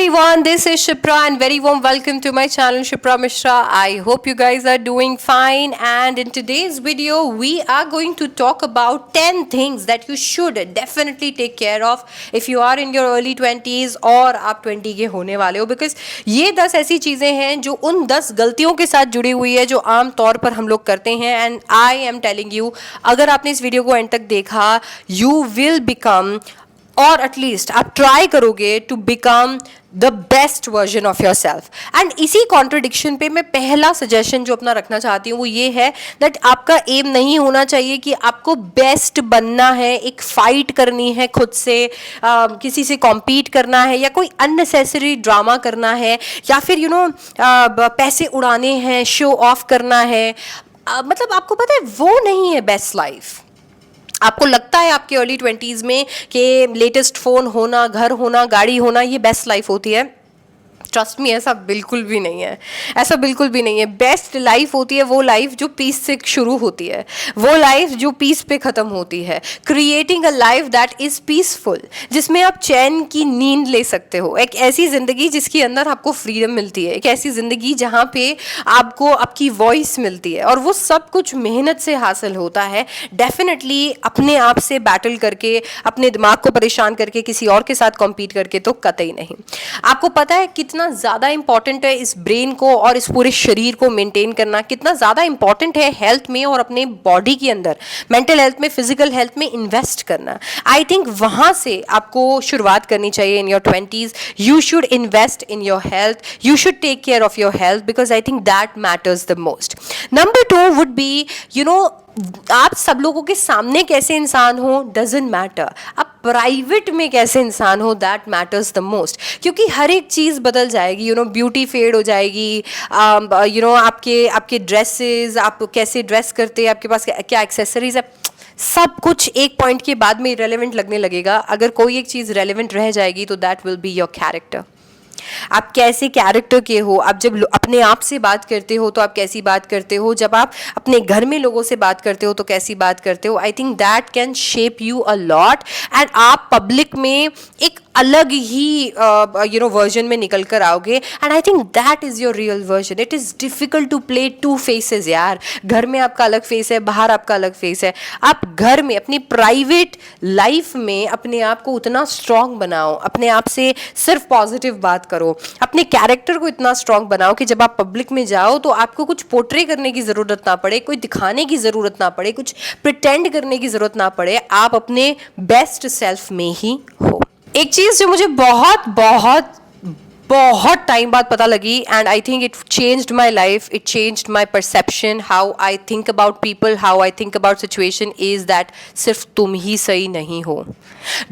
everyone, this is Shipra and very warm welcome to my channel Shipra Mishra. I hope you guys are doing fine, and in today's video we are going to talk about 10 things that you should definitely take care of if you are in your early 20s और आप 20 के होने वाले हो, because ये 10 ऐसी चीज़ें हैं जो उन 10 गलतियों के साथ जुड़ी हुई है जो आम तौर पर हम लोग करते हैं. And I am telling you, अगर आपने इस वीडियो को एंड तक देखा, यू विल बिकम, और एटलीस्ट आप ट्राई करोगे to become the best version of yourself. And इसी कॉन्ट्रडिक्शन पे मैं पहला सजेशन जो अपना रखना चाहती हूँ वो ये है दैट आपका एम नहीं होना चाहिए कि आपको बेस्ट बनना है, एक फाइट करनी है खुद से, किसी से कॉम्पीट करना है, या कोई अननेसेसरी ड्रामा करना है, या फिर पैसे उड़ाने हैं, शो ऑफ करना है. मतलब आपको पता है वो नहीं है बेस्ट लाइफ. आपको लगता है आपके अर्ली 20s में कि लेटेस्ट फ़ोन होना, घर होना, गाड़ी होना ये बेस्ट लाइफ होती है. ट्रस्ट मी, ऐसा बिल्कुल भी नहीं है. ऐसा बिल्कुल भी नहीं है. बेस्ट लाइफ होती है वो लाइफ जो पीस से शुरू होती है, वो लाइफ जो पीस पे ख़त्म होती है. Creating a life that is peaceful, जिसमें आप चैन की नींद ले सकते हो. एक ऐसी ज़िंदगी जिसके अंदर आपको फ्रीडम मिलती है, एक ऐसी ज़िंदगी जहाँ पे आपको आपकी वॉइस मिलती है, और वो सब कुछ मेहनत से हासिल होता है. डेफिनेटली अपने आप से बैटल करके, अपने दिमाग को परेशान करके, किसी और के साथ कॉम्पीट करके तो कतई नहीं. आपको पता है कितना ज़्यादा इंपॉर्टेंट है इस ब्रेन को और इस पूरे शरीर को मेंटेन करना, कितना ज़्यादा इंपॉर्टेंट है हेल्थ में और अपने बॉडी के अंदर, मेंटल हेल्थ में, फिजिकल हेल्थ में इन्वेस्ट करना. आई थिंक वहाँ से आपको शुरुआत करनी चाहिए. In your 20s you should invest in your health, you should take care of your health, because I think that matters the most. Number 2 would be, आप सब लोगों के सामने कैसे इंसान हो डजेंट मैटर, आप प्राइवेट में कैसे इंसान हो दैट मैटर्स द मोस्ट. क्योंकि हर एक चीज़ बदल जाएगी. ब्यूटी फेड हो जाएगी. आपके ड्रेसेस, आप कैसे ड्रेस करते हैं, आपके पास क्या एक्सेसरीज है, सब कुछ एक पॉइंट के बाद में इरेलेवेंट लगने लगेगा. अगर कोई एक चीज़ रेलेवेंट रह जाएगी तो that will be your character. आप कैसे कैरेक्टर के हो, आप जब अपने आप से बात करते हो तो आप कैसी बात करते हो, जब आप अपने घर में लोगों से बात करते हो तो कैसी बात करते हो. I think that can shape you a lot. And आप पब्लिक में एक अलग ही वर्जन में निकल कर आओगे. And I think that is your real version. It is difficult to play 2 faces यार. घर में आपका अलग फेस है, बाहर आपका अलग फेस है. आप घर में अपनी प्राइवेट लाइफ में अपने आप को उतना स्ट्रांग बनाओ, अपने आप से सिर्फ पॉजिटिव बात करो, अपने कैरेक्टर को इतना स्ट्रांग बनाओ कि जब आप पब्लिक में जाओ तो आपको कुछ पोर्ट्रे करने की ज़रूरत ना पड़े, कोई दिखाने की ज़रूरत ना पड़े, कुछ प्रिटेंड करने की ज़रूरत ना पड़े. आप अपने बेस्ट सेल्फ में ही हो. एक चीज़ जो मुझे बहुत बहुत बहुत टाइम बाद पता लगी, and I think it changed my life, it changed my perception, how I think about people, how I think about situation, is that सिर्फ तुम ही सही नहीं हो.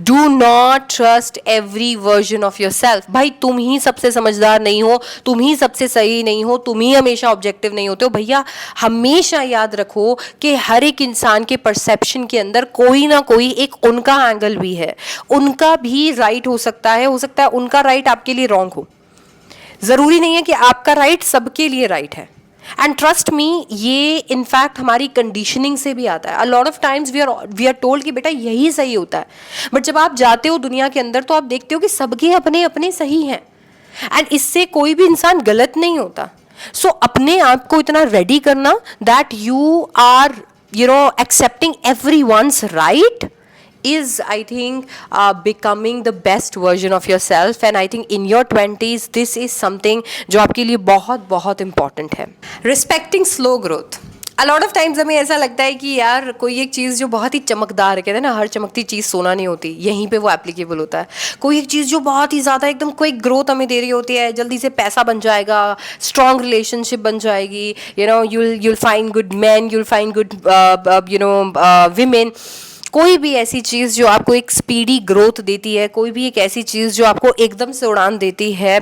Do not trust every version of your self. भाई तुम ही सबसे समझदार नहीं हो, तुम ही सबसे सही नहीं हो, तुम ही हमेशा ऑब्जेक्टिव नहीं होते हो. भैया हमेशा याद रखो कि हर एक इंसान के परसेप्शन के अंदर कोई ना कोई एक उनका एंगल भी है. उनका भी राइट हो सकता है उनका राइट आपके लिए रॉन्ग हो. ज़रूरी नहीं है कि आपका राइट सबके लिए राइट है. एंड ट्रस्ट मी, ये इनफैक्ट हमारी कंडीशनिंग से भी आता है. A lot of times we are told कि बेटा यही सही होता है, बट जब आप जाते हो दुनिया के अंदर तो आप देखते हो कि सबके अपने अपने सही हैं. एंड इससे कोई भी इंसान गलत नहीं होता. सो अपने आप को इतना रेडी करना that you are accepting everyone's right is, I think, becoming the best version of yourself. And I think in your 20s this is something जो आपके लिए बहुत बहुत important है. Respecting slow growth. A lot of times हमें ऐसा लगता है कि यार कोई एक चीज़ जो बहुत ही चमकदार है, कहते हैं ना हर चमकती चीज़ सोना नहीं होती, यहीं पे वो एप्लीकेबल होता है. कोई एक चीज़ जो बहुत ही ज़्यादा एकदम क्विक ग्रोथ हमें दे रही होती है, जल्दी से पैसा बन जाएगा, स्ट्रॉन्ग रिलेशनशिप बन जाएगी, you'll find good men, you'll find good women. कोई भी ऐसी चीज़ जो आपको एक स्पीडी ग्रोथ देती है, कोई भी एक ऐसी चीज़ जो आपको एकदम से उड़ान देती है,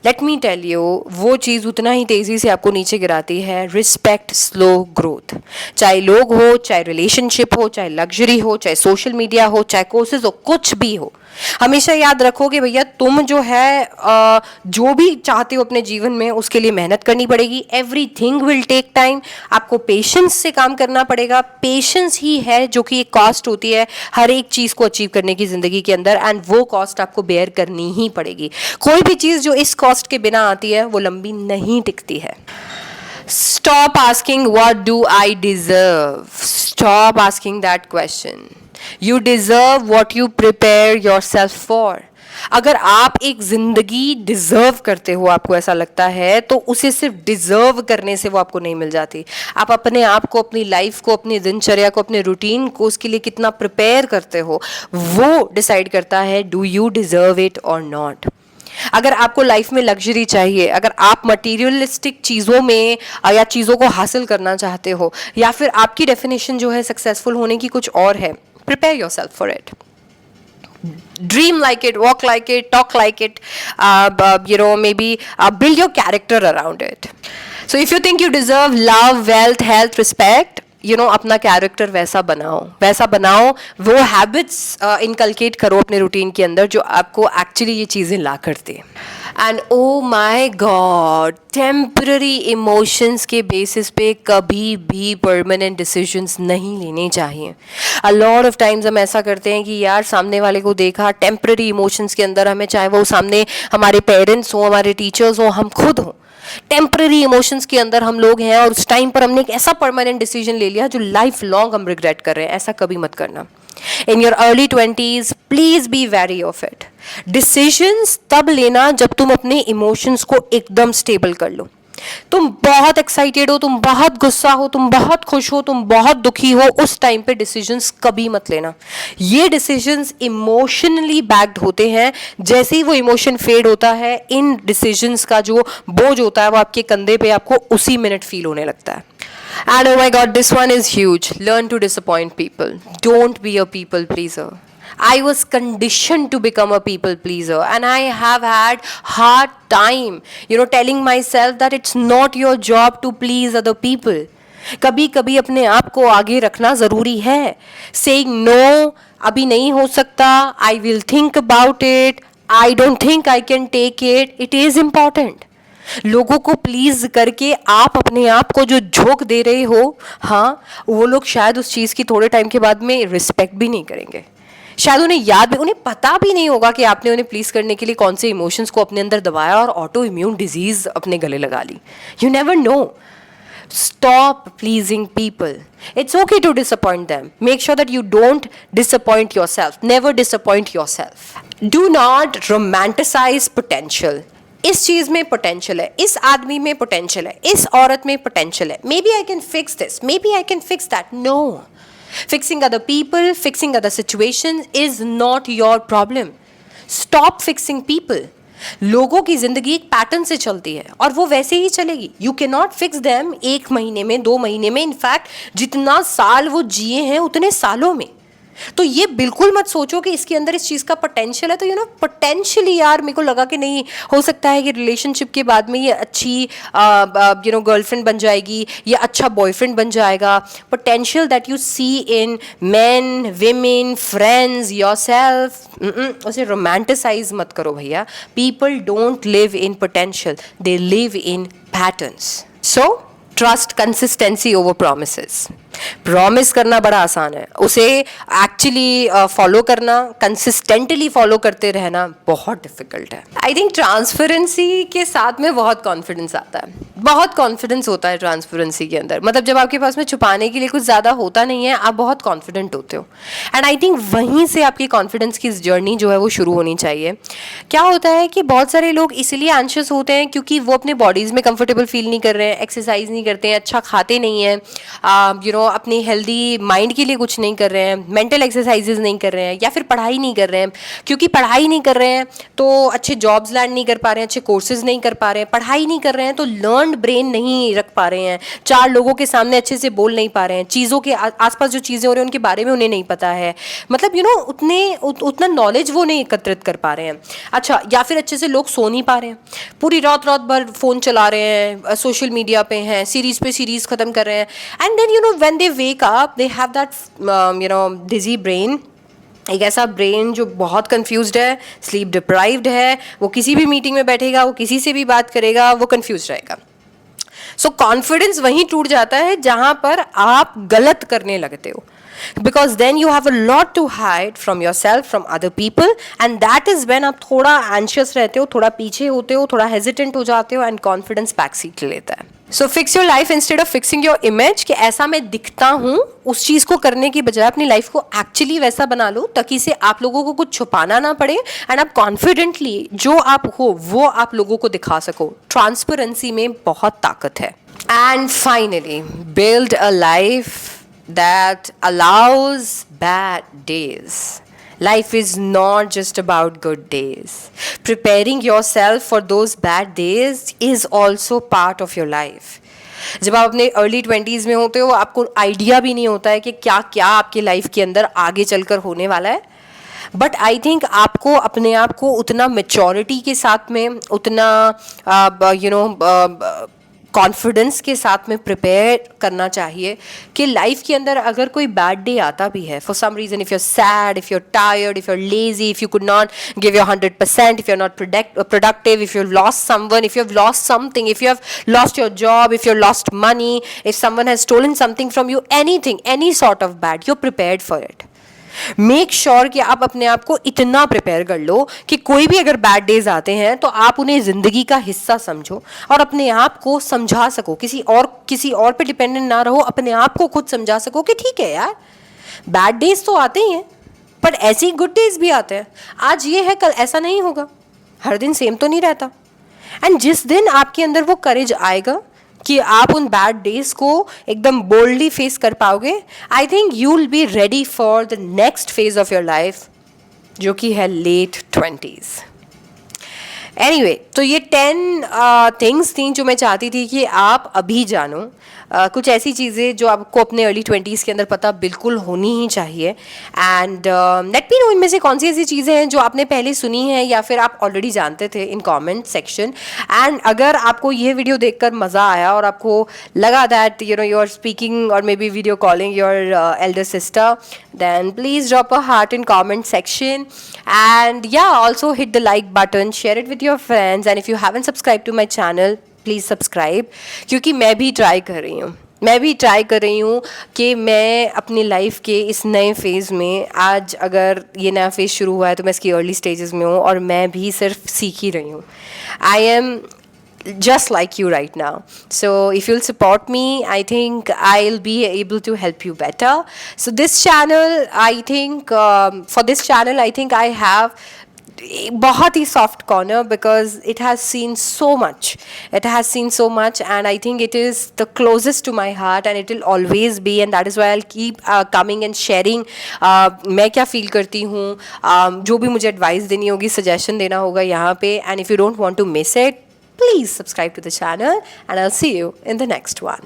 लेट मी टेल यू, वो चीज़ उतना ही तेज़ी से आपको नीचे गिराती है. Respect slow growth. चाहे लोग हो, चाहे रिलेशनशिप हो, चाहे लग्जरी हो, चाहे सोशल मीडिया हो, चाहे कोर्सेज हो, कुछ भी हो, हमेशा याद रखो कि भैया तुम जो है जो भी चाहते हो अपने जीवन में उसके लिए मेहनत करनी पड़ेगी. Everything will take time. आपको पेशेंस से काम करना पड़ेगा. पेशेंस ही है जो कि एक कॉस्ट होती है हर एक चीज़ को अचीव करने की ज़िंदगी के अंदर, एंड वो कॉस्ट आपको बेयर करनी ही पड़ेगी. कोई भी चीज़ जो इस कॉस्ट के बिना आती है वो लंबी नहीं टिकती है. Stop asking what do I deserve. Stop asking that question. You deserve what you prepare yourself for. अगर आप एक जिंदगी डिजर्व करते हो, आपको ऐसा लगता है, तो उसे सिर्फ डिजर्व करने से वो आपको नहीं मिल जाती. आप अपने आप को, अपनी लाइफ को, अपनी दिनचर्या को, अपने रूटीन को उसके लिए कितना प्रिपेयर करते हो वो डिसाइड करता है डू यू डिजर्व इट और नॉट. अगर आपको लाइफ में लग्जरी चाहिए, अगर आप मटीरियलिस्टिक चीज़ों में या चीज़ों को हासिल करना चाहते हो, या फिर आपकी डेफिनेशन जो है सक्सेसफुल होने की कुछ और है, prepare yourself for it. Dream like it, walk like it, talk like it, maybe build your character around it. So if you think you deserve love, wealth, health, respect, अपना character वैसा बनाओ, वो habits inculcate करो अपने routine के अंदर जो आपको एक्चुअली ये चीज़ें ला करती हैं. And oh my god, temporary emotions के बेसिस पे कभी भी परमानेंट डिसीजंस नहीं लेने चाहिए. अ लॉट ऑफ टाइम्स हम ऐसा करते हैं कि यार सामने वाले को देखा, टेम्पररी इमोशंस के अंदर हमें, चाहे वो सामने हमारे पेरेंट्स हों, हमारे टीचर्स हों, हम खुद हों, टेम्पररी इमोशंस के अंदर हम लोग हैं और उस टाइम पर हमने एक ऐसा परमानेंट डिसीजन ले लिया जो लाइफ लॉन्ग हम रिग्रेट कर रहे हैं. ऐसा कभी मत करना. In your early 20s please be very of it. Decisions तब लेना जब तुम अपने इमोशंस को एकदम स्टेबल कर लो. तुम बहुत एक्साइटेड हो, तुम बहुत गुस्सा हो, तुम बहुत खुश हो, तुम बहुत दुखी हो, उस टाइम पे डिसीजंस कभी मत लेना. ये डिसीजंस इमोशनली बैक्ड होते हैं. जैसे ही वो इमोशन फेड होता है, इन डिसीजंस का जो बोझ होता है वो आपके कंधे पे आपको उसी मिनट फील होने लगता है. And oh my God, this one is huge. Learn to disappoint people. Don't be a people pleaser. I was conditioned to become a people pleaser, and I have had hard time, telling myself that it's not your job to please other people. कभी कभी अपने आप को आगे रखना ज़रूरी है. Saying no, अभी नहीं हो सकता, I will think about it, I don't think I can take it, it is important. लोगों को प्लीज करके आप अपने आप को जो झोंक दे रहे हो, हाँ, वो लोग शायद उस चीज़ की थोड़े टाइम के बाद में रिस्पेक्ट भी नहीं करेंगे. शायद उन्हें याद भी, उन्हें पता भी नहीं होगा कि आपने उन्हें प्लीज करने के लिए कौन से इमोशंस को अपने अंदर दबाया और ऑटो इम्यून डिजीज अपने गले लगा ली. You never know. Stop pleasing people. It's okay to disappoint them. Make sure that you don't disappoint yourself. Never disappoint yourself. Do not romanticize potential. इस चीज़ में पोटेंशियल है, इस आदमी में पोटेंशियल है, इस औरत में पोटेंशियल है, maybe I can fix this, maybe I can fix that. No. Fixing other people, fixing other situation is not your problem. Stop fixing people. लोगों की जिंदगी एक पैटर्न से चलती है और वो वैसे ही चलेगी. You can not fix them 1 महीने में, 2 महीने में. इनफैक्ट जितना साल वो जिए हैं उतने सालों में. तो ये बिल्कुल मत सोचो कि इसके अंदर इस चीज़ का पोटेंशियल है, तो पोटेंशियली यार मेरे को लगा कि नहीं हो सकता है कि रिलेशनशिप के बाद में ये अच्छी गर्लफ्रेंड बन जाएगी, ये अच्छा बॉयफ्रेंड बन जाएगा. Potential that you see in men, women, friends, yourself, उसे रोमांटिसाइज मत करो भैया. People don't live in potential, they live in patterns. So trust consistency over promises. Promise करना बड़ा आसान है, उसे एक्चुअली फॉलो करना, कंसिस्टेंटली फॉलो करते रहना बहुत डिफिकल्ट है. आई थिंक ट्रांसपेरेंसी के साथ में बहुत कॉन्फिडेंस आता है, बहुत कॉन्फिडेंस होता है ट्रांसपेरेंसी के अंदर. मतलब जब आपके पास में छुपाने के लिए कुछ ज़्यादा होता नहीं है, आप बहुत कॉन्फिडेंट होते हो. एंड आई थिंक वहीं से आपकी कॉन्फिडेंस की जर्नी जो है वो शुरू होनी चाहिए. क्या होता है कि बहुत सारे लोग इसलिए एंशियस होते हैं क्योंकि वो अपने बॉडीज़ में कंफर्टेबल फील नहीं कर रहे हैं, एक्सरसाइज नहीं करते हैं, अच्छा खाते नहीं हैं, अपनी हेल्दी माइंड के लिए कुछ नहीं कर रहे हैं, मेंटल एक्सरसाइजेज नहीं कर रहे हैं, या फिर पढ़ाई नहीं कर रहे हैं. क्योंकि पढ़ाई नहीं कर रहे हैं तो अच्छे जॉब्स लैंड नहीं कर पा रहे हैं, अच्छे कोर्सेज नहीं कर पा रहे हैं. पढ़ाई नहीं कर रहे हैं तो लर्नड ब्रेन नहीं रख पा रहे हैं, 4 लोगों के सामने अच्छे से बोल नहीं पा रहे हैं, चीज़ों के आसपास जो चीज़ें हो रही हैं उनके बारे में उन्हें नहीं पता है. मतलब उतना नॉलेज वो नहीं एकत्रित कर पा रहे हैं. अच्छा, या फिर अच्छे से लोग सो नहीं पा रहे हैं, पूरी रात भर फ़ोन चला रहे हैं, सोशल मीडिया पे हैं, सीरीज़ पे सीरीज़ ख़त्म कर रहे हैं. And then when they wake up, they have that dizzy brain, एक ऐसा ब्रेन जो बहुत कंफ्यूज्ड है, स्लीप डिप्राइव्ड है, वो किसी भी मीटिंग में बैठेगा, वो किसी से भी बात करेगा, वो कंफ्यूज रहेगा. सो कॉन्फिडेंस वहीं टूट जाता है जहां पर आप गलत करने लगते हो. Because then you have a lot to hide from yourself, from other people, and that is when आप थोड़ा anxious रहते हो, थोड़ा पीछे होते हो, थोड़ा hesitant हो जाते हो, and confidence backseat लेता है. So fix your life instead of fixing your image, कि ऐसा मैं दिखता हूँ, उस चीज़ को करने की बजाय अपनी लाइफ को एक्चुअली वैसा बना लो ताकि से आप लोगों को कुछ छुपाना ना पड़े एंड आप कॉन्फिडेंटली जो आप हो वो आप लोगों को दिखा सको. ट्रांसपेरेंसी में बहुत ताकत है. And finally build a life that allows bad days. Life is not just about good days. Preparing yourself for those bad days is also part of your life. जब आप अपने अर्ली 20s में होते हो आपको आइडिया भी नहीं होता है कि क्या क्या आपकी लाइफ के अंदर आगे चलकर होने वाला है. बट आई थिंक आपको अपने आप को उतना मेच्योरिटी के साथ में, उतना कॉन्फिडेंस के साथ में प्रिपेयर करना चाहिए कि लाइफ के अंदर अगर कोई बैड डे आता भी है, for some reason, if you are sad, if you are tired, if you are lazy, if you could not give your 100%, if you are not productive, if you have lost someone, if you have lost something, if you have lost your job, if you have lost money, if someone has stolen something from you, anything, any sort of bad, you're prepared for it. Make sure कि आप अपने आप को इतना prepare कर लो कि कोई भी अगर बैड डेज आते हैं तो आप उन्हें ज़िंदगी का हिस्सा समझो और अपने आप को समझा सको. किसी और पे डिपेंडेंट ना रहो, अपने आप को खुद समझा सको कि ठीक है यार, बैड डेज तो आते ही हैं पर ऐसे ही गुड डेज भी आते हैं. आज ये है, कल ऐसा नहीं होगा, हर दिन सेम तो नहीं रहता. एंड जिस दिन आपके अंदर वो करेज आएगा कि आप उन बैड डेज को एकदम बोल्डली फेस कर पाओगे, I think you will be ready for the next phase of your life, जो कि है लेट 20s. एनीवे, तो ये 10 थिंग्स थी जो मैं चाहती थी कि आप अभी जानो. कुछ ऐसी चीज़ें जो आपको अपने अर्ली 20s के अंदर पता बिल्कुल होनी ही चाहिए. एंड लेट मी नो इनमें से कौन सी ऐसी चीज़ें हैं जो आपने पहले सुनी हैं या फिर आप ऑलरेडी जानते थे इन कमेंट सेक्शन. एंड अगर आपको ये वीडियो देखकर मज़ा आया और आपको लगा दैट यू आर स्पीकिंग और may be video calling your Elder sister, then please drop a heart in comment section, and yeah, also hit the like button, share it with your friends, and if you haven't subscribed to my channel, please subscribe. क्योंकि मैं भी try कर रही हूँ कि मैं अपनी life के इस नए फेज़ में, आज अगर ये नया फेज़ शुरू हुआ है तो मैं इसकी अर्ली स्टेजेस में हूँ और मैं भी सिर्फ सीख ही रही हूँ. I am just like you right now. So if you'll support me, I think I'll be able to help you better. So this channel, I think for this channel, I think I have बहुत ही soft corner because it has seen so much. And I think it is the closest to my heart and it will always be, and that is why I'll keep coming and sharing मैं क्या feel करती हूँ, जो भी मुझे advice देनी होगी, suggestion देना होगा यहाँ पे. And if you don't want to miss it, please subscribe to the channel and I'll see you in the next one.